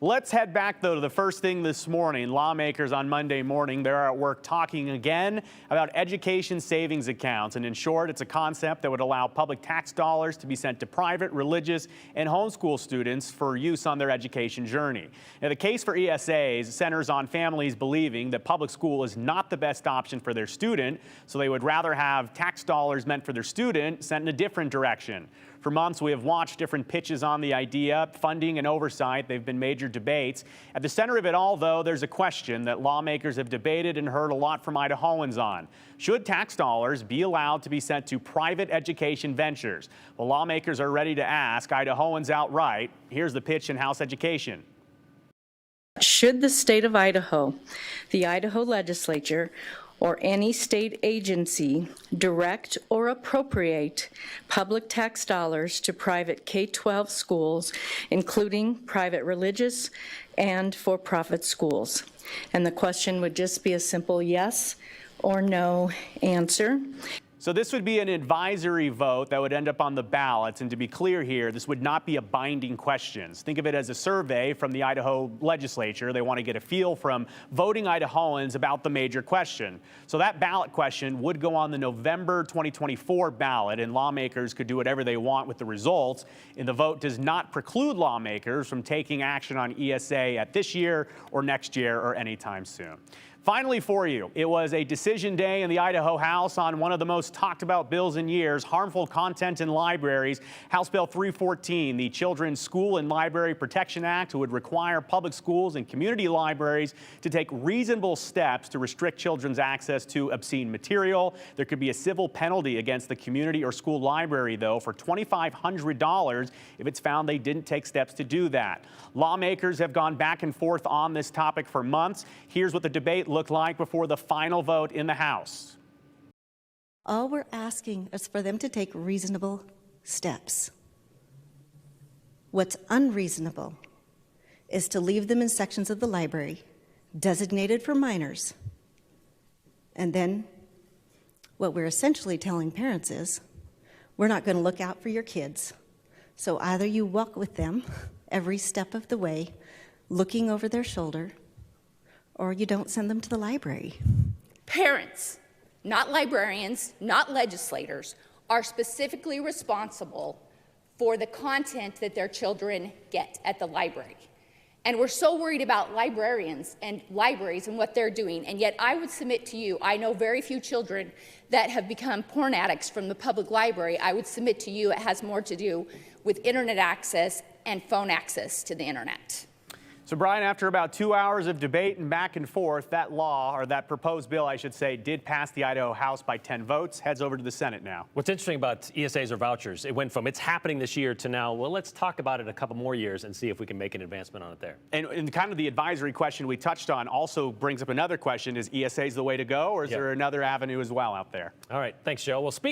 Let's head back, though, to the first thing this morning. Lawmakers on Monday morning, they're at work talking again about education savings accounts. And in short, it's a concept that would allow public tax dollars to be sent to private, religious, and homeschool students for use on their education journey. Now, the case for ESAs centers on families believing that public school is not the best option for their student, so they would rather have tax dollars meant for their student sent in a different direction. For months, we have watched different pitches on the idea. Funding and oversight, they've been major debates. At the center of it all, though, there's a question that lawmakers have debated and heard a lot from Idahoans on. Should tax dollars be allowed to be sent to private education ventures? Well, lawmakers are ready to ask Idahoans outright. Here's the pitch in House Education. Should the state of Idaho, the Idaho legislature, or any state agency direct or appropriate public tax dollars to private K-12 schools, including private religious and for-profit schools? And the question would just be a simple yes or no answer. So this would be an advisory vote that would end up on the ballots. And to be clear here, this would not be a binding question. Think of it as a survey from the Idaho legislature. They want to get a feel from voting Idahoans about the major question. So that ballot question would go on the November 2024 ballot, and lawmakers could do whatever they want with the results. And the vote does not preclude lawmakers from taking action on ESA at this year or next year or anytime soon. Finally for you, it was a decision day in the Idaho House on one of the most talked about bills in years, harmful content in libraries. House Bill 314, the Children's School and Library Protection Act, would require public schools and community libraries to take reasonable steps to restrict children's access to obscene material. There could be a civil penalty against the community or school library, though, for $2,500 if it's found they didn't take steps to do that. Lawmakers have gone back and forth on this topic for months. Here's what the debate look like before the final vote in the House. All we're asking is for them to take reasonable steps. What's unreasonable is to leave them in sections of the library designated for minors. And then what we're essentially telling parents is, we're not going to look out for your kids. So either you walk with them every step of the way, looking over their shoulder, or you don't send them to the library. Parents, not librarians, not legislators, are specifically responsible for the content that their children get at the library. And we're so worried about librarians and libraries and what they're doing, and yet I would submit to you, I know very few children that have become porn addicts from the public library. I would submit to you it has more to do with internet access and phone access to the internet. So, Brian, after about 2 hours of debate and back and forth, that law, or that proposed bill, I should say, did pass the Idaho House by 10 votes. Heads over to the Senate now. What's interesting about ESAs or vouchers, it went from it's happening this year to now, well, let's talk about it a couple more years and see if we can make an advancement on it there. And kind of the advisory question we touched on also brings up another question. Is ESAs the way to go, or is there another avenue as well out there? All right. Thanks, Joe. Well, speaking